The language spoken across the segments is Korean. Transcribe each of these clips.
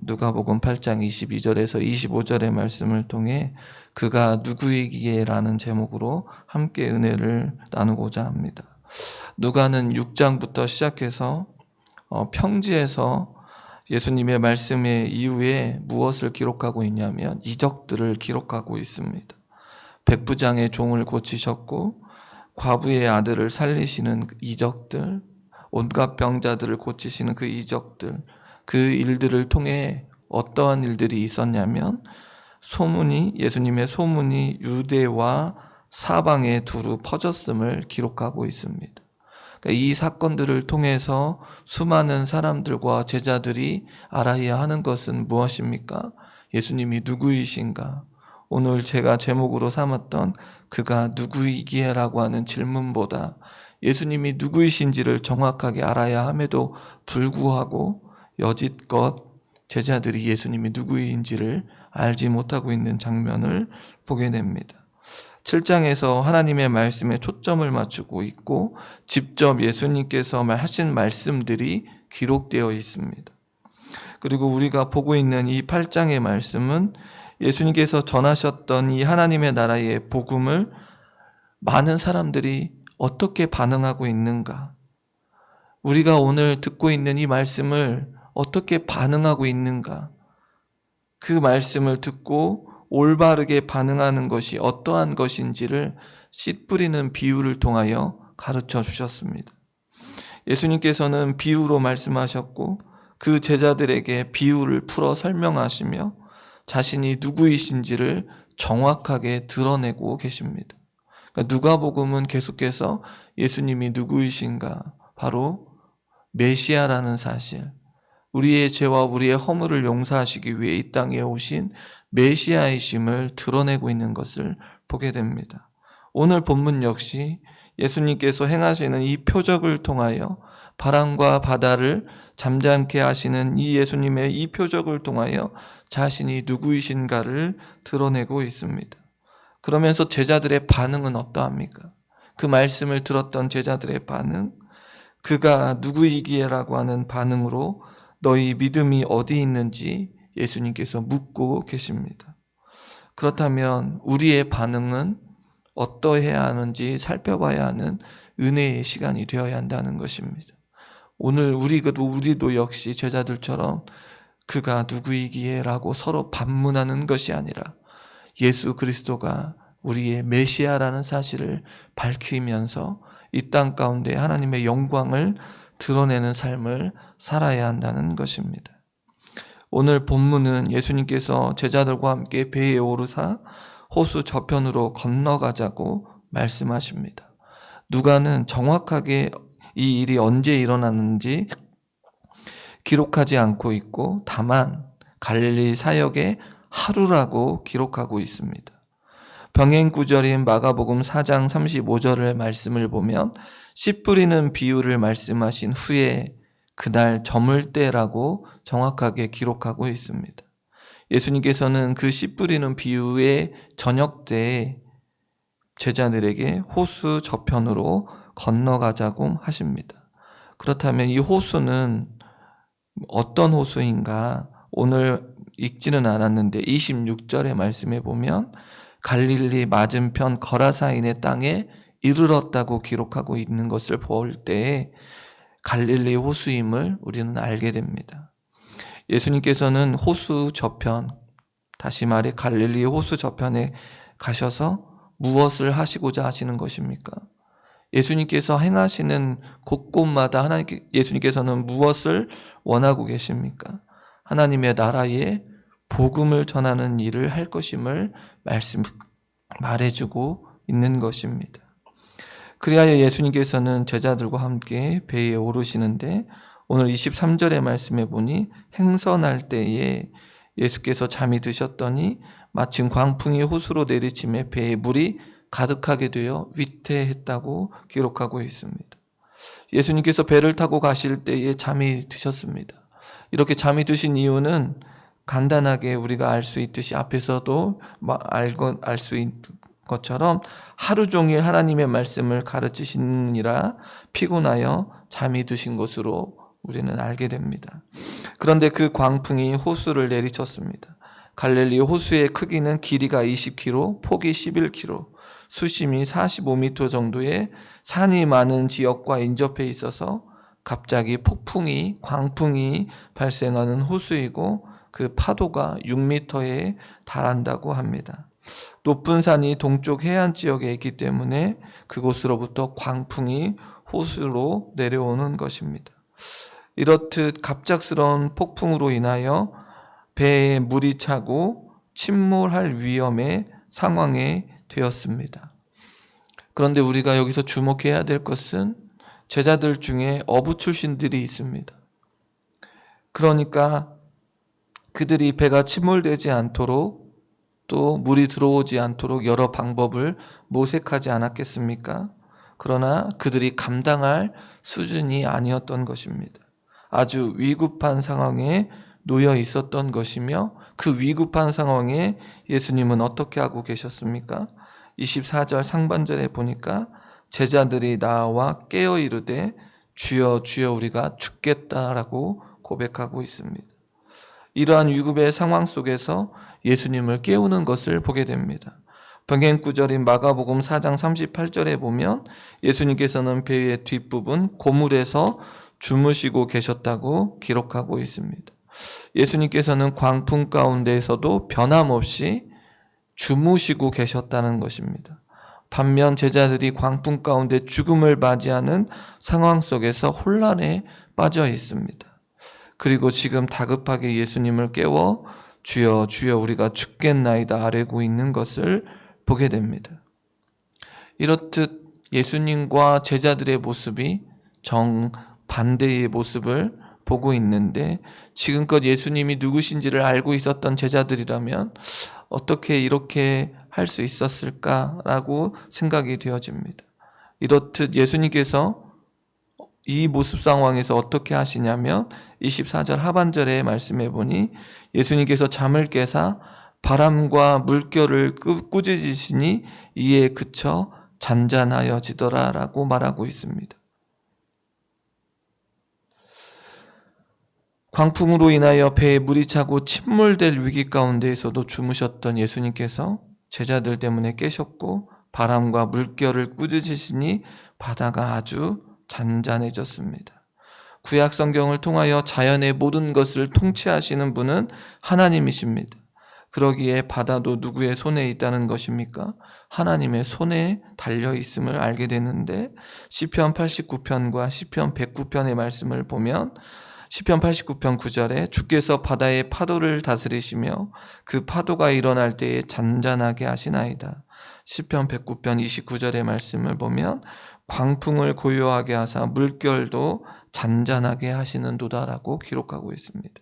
누가복음 8장 22절에서 25절의 말씀을 통해 그가 누구이기에 라는 제목으로 함께 은혜를 나누고자 합니다. 누가는 6장부터 시작해서 평지에서 예수님의 말씀의 이후에 무엇을 기록하고 있냐면 이적들을 기록하고 있습니다. 백부장의 종을 고치셨고 과부의 아들을 살리시는 이적들, 온갖 병자들을 고치시는 그 이적들, 그 일들을 통해 어떠한 일들이 있었냐면 예수님의 소문이 유대와 사방에 두루 퍼졌음을 기록하고 있습니다. 이 사건들을 통해서 수많은 사람들과 제자들이 알아야 하는 것은 무엇입니까? 예수님이 누구이신가? 오늘 제가 제목으로 삼았던 그가 누구이기에 라고 하는 질문보다 예수님이 누구이신지를 정확하게 알아야 함에도 불구하고 여지껏 제자들이 예수님이 누구인지를 알지 못하고 있는 장면을 보게 됩니다. 7장에서 하나님의 말씀에 초점을 맞추고 있고 직접 예수님께서 하신 말씀들이 기록되어 있습니다. 그리고 우리가 보고 있는 이 8장의 말씀은 예수님께서 전하셨던 이 하나님의 나라의 복음을 많은 사람들이 어떻게 반응하고 있는가, 우리가 오늘 듣고 있는 이 말씀을 어떻게 반응하고 있는가, 그 말씀을 듣고 올바르게 반응하는 것이 어떠한 것인지를 씨 뿌리는 비유를 통하여 가르쳐 주셨습니다. 예수님께서는 비유로 말씀하셨고 그 제자들에게 비유를 풀어 설명하시며 자신이 누구이신지를 정확하게 드러내고 계십니다. 그러니까 누가복음은 계속해서 예수님이 누구이신가, 바로 메시아라는 사실, 우리의 죄와 우리의 허물을 용서하시기 위해 이 땅에 오신 메시아이심을 드러내고 있는 것을 보게 됩니다. 오늘 본문 역시 예수님께서 행하시는 이 표적을 통하여 바람과 바다를 잠잠케 하시는 이 예수님의 이 표적을 통하여 자신이 누구이신가를 드러내고 있습니다. 그러면서 제자들의 반응은 어떠합니까? 그 말씀을 들었던 제자들의 반응, 그가 누구이기에라고 하는 반응으로 너희 믿음이 어디 있는지 예수님께서 묻고 계십니다. 그렇다면 우리의 반응은 어떠해야 하는지 살펴봐야 하는 은혜의 시간이 되어야 한다는 것입니다. 오늘 우리도 역시 제자들처럼 그가 누구이기에 라고 서로 반문하는 것이 아니라 예수 그리스도가 우리의 메시아라는 사실을 밝히면서 이 땅 가운데 하나님의 영광을 드러내는 삶을 살아야 한다는 것입니다. 오늘 본문은 예수님께서 제자들과 함께 배에 오르사 호수 저편으로 건너가자고 말씀하십니다. 누가는 정확하게 이 일이 언제 일어났는지 기록하지 않고 있고 다만 갈릴리 사역의 하루라고 기록하고 있습니다. 병행 구절인 마가복음 4장 35절의 말씀을 보면 씨 뿌리는 비유를 말씀하신 후에 그날 저물 때라고 정확하게 기록하고 있습니다. 예수님께서는 그 씨 뿌리는 비유의 저녁 때에 제자들에게 호수 저편으로 건너가자고 하십니다. 그렇다면 이 호수는 어떤 호수인가? 오늘 읽지는 않았는데 26절의 말씀에 보면 갈릴리 맞은편 거라사인의 땅에 이르렀다고 기록하고 있는 것을 볼 때에 갈릴리 호수임을 우리는 알게 됩니다. 예수님께서는 호수 저편, 다시 말해 갈릴리 호수 저편에 가셔서 무엇을 하시고자 하시는 것입니까? 예수님께서 행하시는 곳곳마다 예수님께서는 무엇을 원하고 계십니까? 하나님의 나라에 복음을 전하는 일을 할 것임을 말해주고 있는 것입니다. 그리하여 예수님께서는 제자들과 함께 배에 오르시는데 오늘 23절의 말씀에 보니 행선할 때에 예수께서 잠이 드셨더니 마침 광풍이 호수로 내리침에 배에 물이 가득하게 되어 위태했다고 기록하고 있습니다. 예수님께서 배를 타고 가실 때에 잠이 드셨습니다. 이렇게 잠이 드신 이유는 간단하게 우리가 알 수 있듯이 앞에서도 알 수 있는 것처럼 하루 종일 하나님의 말씀을 가르치시느니라 피곤하여 잠이 드신 것으로 우리는 알게 됩니다. 그런데 그 광풍이 호수를 내리쳤습니다. 갈릴리 호수의 크기는 길이가 20km, 폭이 11km, 수심이 45m 정도의 산이 많은 지역과 인접해 있어서 갑자기 광풍이 발생하는 호수이고 그 파도가 6m에 달한다고 합니다. 높은 산이 동쪽 해안 지역에 있기 때문에 그곳으로부터 광풍이 호수로 내려오는 것입니다. 이렇듯 갑작스러운 폭풍으로 인하여 배에 물이 차고 침몰할 위험의 상황에 되었습니다. 그런데 우리가 여기서 주목해야 될 것은 제자들 중에 어부 출신들이 있습니다. 그러니까 그들이 배가 침몰되지 않도록 또 물이 들어오지 않도록 여러 방법을 모색하지 않았겠습니까? 그러나 그들이 감당할 수준이 아니었던 것입니다. 아주 위급한 상황에 놓여 있었던 것이며 그 위급한 상황에 예수님은 어떻게 하고 계셨습니까? 24절 상반절에 보니까 제자들이 나와 깨어 이르되 주여 주여 우리가 죽겠다라고 고백하고 있습니다. 이러한 위급의 상황 속에서 예수님을 깨우는 것을 보게 됩니다. 병행 구절인 마가복음 4장 38절에 보면 예수님께서는 배의 뒷부분 고물에서 주무시고 계셨다고 기록하고 있습니다. 예수님께서는 광풍 가운데에서도 변함없이 주무시고 계셨다는 것입니다. 반면 제자들이 광풍 가운데 죽음을 맞이하는 상황 속에서 혼란에 빠져 있습니다. 그리고 지금 다급하게 예수님을 깨워 주여 주여 우리가 죽겠나이다 아뢰고 있는 것을 보게 됩니다. 이렇듯 예수님과 제자들의 모습이 정반대의 모습을 보고 있는데 지금껏 예수님이 누구신지를 알고 있었던 제자들이라면 어떻게 이렇게 할 수 있었을까라고 생각이 되어집니다. 이렇듯 예수님께서 이 모습 상황에서 어떻게 하시냐면 24절 하반절에 말씀해 보니 예수님께서 잠을 깨사 바람과 물결을 꾸짖으시니 이에 그쳐 잔잔하여지더라 라고 말하고 있습니다. 광풍으로 인하여 배에 물이 차고 침몰될 위기 가운데에서도 주무셨던 예수님께서 제자들 때문에 깨셨고 바람과 물결을 꾸짖으시니 바다가 아주 잔잔해졌습니다. 구약 성경을 통하여 자연의 모든 것을 통치하시는 분은 하나님이십니다. 그러기에 바다도 누구의 손에 있다는 것입니까? 하나님의 손에 달려 있음을 알게 되는데 시편 89편과 시편 109편의 말씀을 보면 시편 89편 9절에 주께서 바다의 파도를 다스리시며 그 파도가 일어날 때에 잔잔하게 하시나이다. 시편 109편 29절의 말씀을 보면 광풍을 고요하게 하사 물결도 잔잔하게 하시는도다라고 기록하고 있습니다.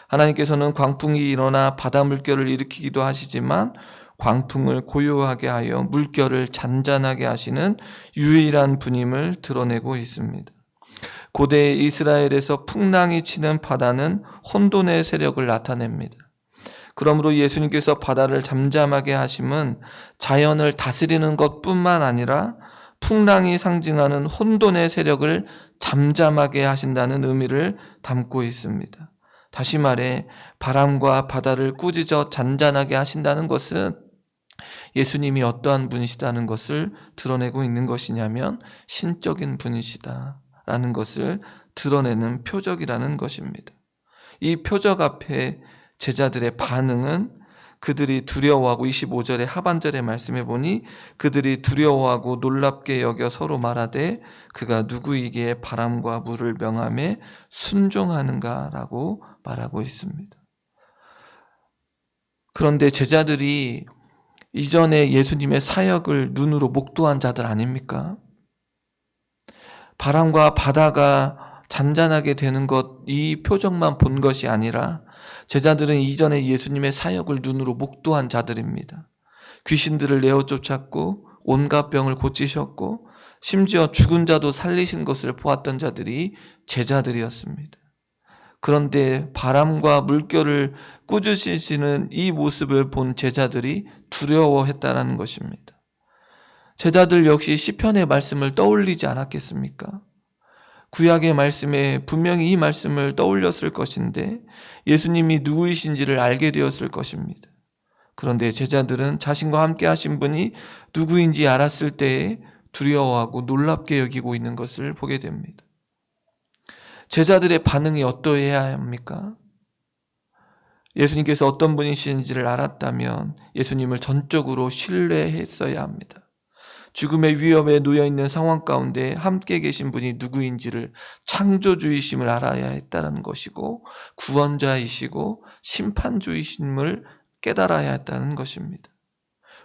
하나님께서는 광풍이 일어나 바다 물결을 일으키기도 하시지만 광풍을 고요하게 하여 물결을 잔잔하게 하시는 유일한 분임을 드러내고 있습니다. 고대 이스라엘에서 풍랑이 치는 바다는 혼돈의 세력을 나타냅니다. 그러므로 예수님께서 바다를 잠잠하게 하심은 자연을 다스리는 것뿐만 아니라 풍랑이 상징하는 혼돈의 세력을 잠잠하게 하신다는 의미를 담고 있습니다. 다시 말해 바람과 바다를 꾸짖어 잔잔하게 하신다는 것은 예수님이 어떠한 분이시다는 것을 드러내고 있는 것이냐면 신적인 분이시다라는 것을 드러내는 표적이라는 것입니다. 이 표적 앞에 제자들의 반응은 그들이 두려워하고 25절의 하반절에 말씀해 보니 그들이 두려워하고 놀랍게 여겨 서로 말하되 그가 누구이기에 바람과 물을 명하며 순종하는가라고 말하고 있습니다. 그런데 제자들이 이전에 예수님의 사역을 눈으로 목도한 자들 아닙니까? 바람과 바다가 잔잔하게 되는 것, 이 표적만 본 것이 아니라 제자들은 이전에 예수님의 사역을 눈으로 목도한 자들입니다. 귀신들을 내어 쫓았고 온갖 병을 고치셨고 심지어 죽은 자도 살리신 것을 보았던 자들이 제자들이었습니다. 그런데 바람과 물결을 꾸짖으시는 이 모습을 본 제자들이 두려워했다는 것입니다. 제자들 역시 시편의 말씀을 떠올리지 않았겠습니까? 구약의 말씀에 분명히 이 말씀을 떠올렸을 것인데 예수님이 누구이신지를 알게 되었을 것입니다. 그런데 제자들은 자신과 함께 하신 분이 누구인지 알았을 때에 두려워하고 놀랍게 여기고 있는 것을 보게 됩니다. 제자들의 반응이 어떠해야 합니까? 예수님께서 어떤 분이신지를 알았다면 예수님을 전적으로 신뢰했어야 합니다. 죽음의 위협에 놓여있는 상황 가운데 함께 계신 분이 누구인지를 창조주이심을 알아야 했다는 것이고 구원자이시고 심판주이심을 깨달아야 했다는 것입니다.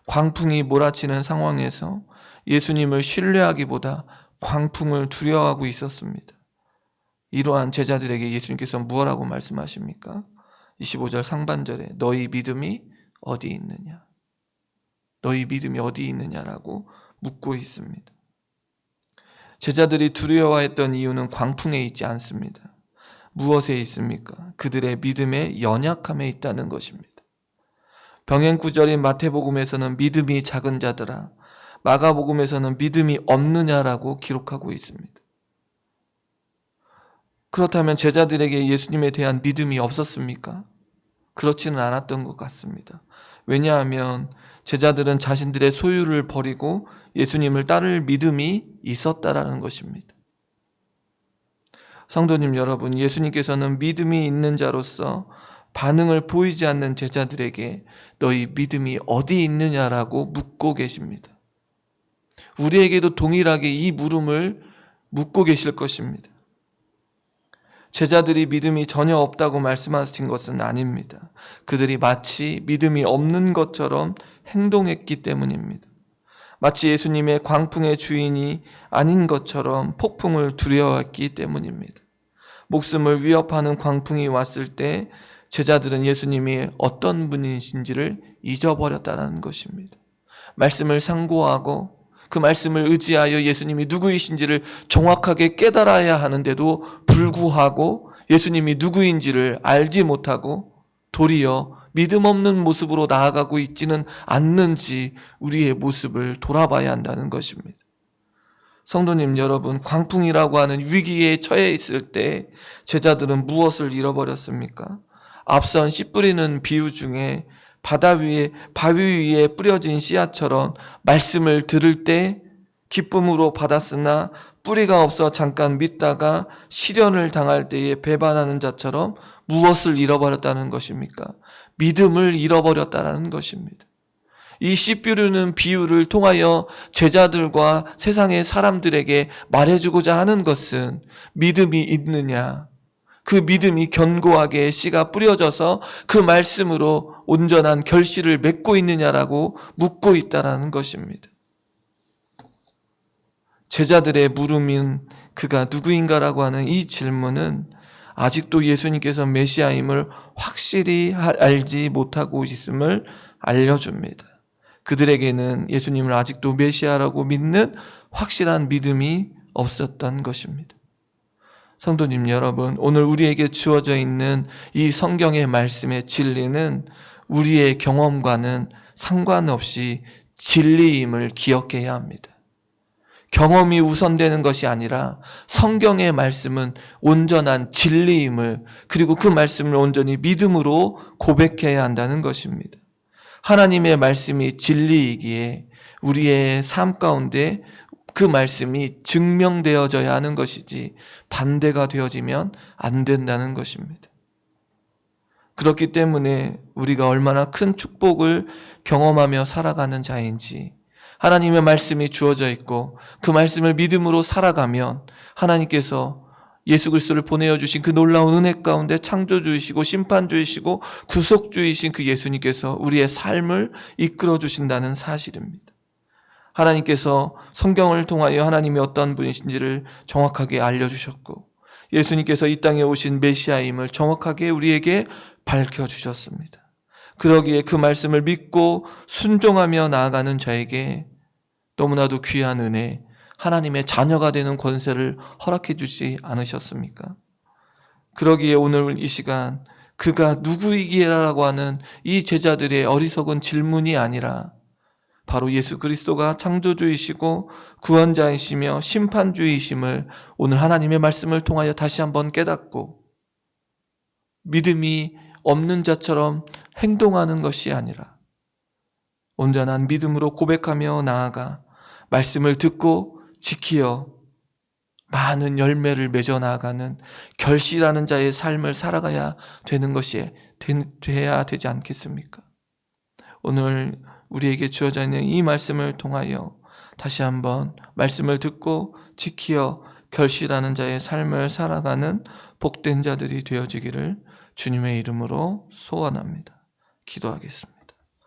광풍이 몰아치는 상황에서 예수님을 신뢰하기보다 광풍을 두려워하고 있었습니다. 이러한 제자들에게 예수님께서 무엇라고 말씀하십니까? 25절 상반절에 너희 믿음이 어디 있느냐? 너희 믿음이 어디 있느냐라고 묻고 있습니다. 제자들이 두려워했던 이유는 광풍에 있지 않습니다. 무엇에 있습니까? 그들의 믿음의 연약함에 있다는 것입니다. 병행구절인 마태복음에서는 믿음이 작은 자들아, 마가복음에서는 믿음이 없느냐라고 기록하고 있습니다. 그렇다면 제자들에게 예수님에 대한 믿음이 없었습니까? 그렇지는 않았던 것 같습니다. 왜냐하면 제자들은 자신들의 소유를 버리고 예수님을 따를 믿음이 있었다라는 것입니다. 성도님 여러분, 예수님께서는 믿음이 있는 자로서 반응을 보이지 않는 제자들에게 너희 믿음이 어디 있느냐라고 묻고 계십니다. 우리에게도 동일하게 이 물음을 묻고 계실 것입니다. 제자들이 믿음이 전혀 없다고 말씀하신 것은 아닙니다. 그들이 마치 믿음이 없는 것처럼 행동했기 때문입니다. 마치 예수님의 광풍의 주인이 아닌 것처럼 폭풍을 두려워했기 때문입니다. 목숨을 위협하는 광풍이 왔을 때 제자들은 예수님이 어떤 분이신지를 잊어버렸다는 것입니다. 말씀을 상고하고 그 말씀을 의지하여 예수님이 누구이신지를 정확하게 깨달아야 하는데도 불구하고 예수님이 누구인지를 알지 못하고 도리어 믿음 없는 모습으로 나아가고 있지는 않는지 우리의 모습을 돌아봐야 한다는 것입니다. 성도님 여러분, 광풍이라고 하는 위기에 처해 있을 때 제자들은 무엇을 잃어버렸습니까? 앞선 씨 뿌리는 비유 중에 바위 위에 뿌려진 씨앗처럼 말씀을 들을 때 기쁨으로 받았으나 뿌리가 없어 잠깐 믿다가 시련을 당할 때에 배반하는 자처럼 무엇을 잃어버렸다는 것입니까? 믿음을 잃어버렸다는 것입니다. 이 씨 뿌리는 비유를 통하여 제자들과 세상의 사람들에게 말해주고자 하는 것은 믿음이 있느냐, 그 믿음이 견고하게 씨가 뿌려져서 그 말씀으로 온전한 결실을 맺고 있느냐라고 묻고 있다라는 것입니다. 제자들의 물음인 그가 누구인가라고 하는 이 질문은 아직도 예수님께서 메시아임을 확실히 알지 못하고 있음을 알려줍니다. 그들에게는 예수님을 아직도 메시아라고 믿는 확실한 믿음이 없었던 것입니다. 성도님 여러분, 오늘 우리에게 주어져 있는 이 성경의 말씀의 진리는 우리의 경험과는 상관없이 진리임을 기억해야 합니다. 경험이 우선되는 것이 아니라 성경의 말씀은 온전한 진리임을, 그리고 그 말씀을 온전히 믿음으로 고백해야 한다는 것입니다. 하나님의 말씀이 진리이기에 우리의 삶 가운데 그 말씀이 증명되어져야 하는 것이지 반대가 되어지면 안 된다는 것입니다. 그렇기 때문에 우리가 얼마나 큰 축복을 경험하며 살아가는 자인지, 하나님의 말씀이 주어져 있고 그 말씀을 믿음으로 살아가면 하나님께서 예수 그리스도를 보내어 주신 그 놀라운 은혜 가운데 창조주이시고 심판주이시고 구속주이신 그 예수님께서 우리의 삶을 이끌어 주신다는 사실입니다. 하나님께서 성경을 통하여 하나님이 어떤 분이신지를 정확하게 알려주셨고 예수님께서 이 땅에 오신 메시아임을 정확하게 우리에게 밝혀주셨습니다. 그러기에 그 말씀을 믿고 순종하며 나아가는 자에게 너무나도 귀한 은혜, 하나님의 자녀가 되는 권세를 허락해 주지 않으셨습니까? 그러기에 오늘 이 시간 그가 누구이기라고 하는 이 제자들의 어리석은 질문이 아니라 바로 예수 그리스도가 창조주이시고 구원자이시며 심판주이심을 오늘 하나님의 말씀을 통하여 다시 한번 깨닫고 믿음이 없는 자처럼 행동하는 것이 아니라 온전한 믿음으로 고백하며 나아가 말씀을 듣고 지키어 많은 열매를 맺어 나아가는 결실하는 자의 삶을 살아가야 되는 것이 돼야 되지 않겠습니까? 오늘 우리에게 주어져 있는 이 말씀을 통하여 다시 한번 말씀을 듣고 지키어 결실하는 자의 삶을 살아가는 복된 자들이 되어지기를 주님의 이름으로 소원합니다. 기도하겠습니다.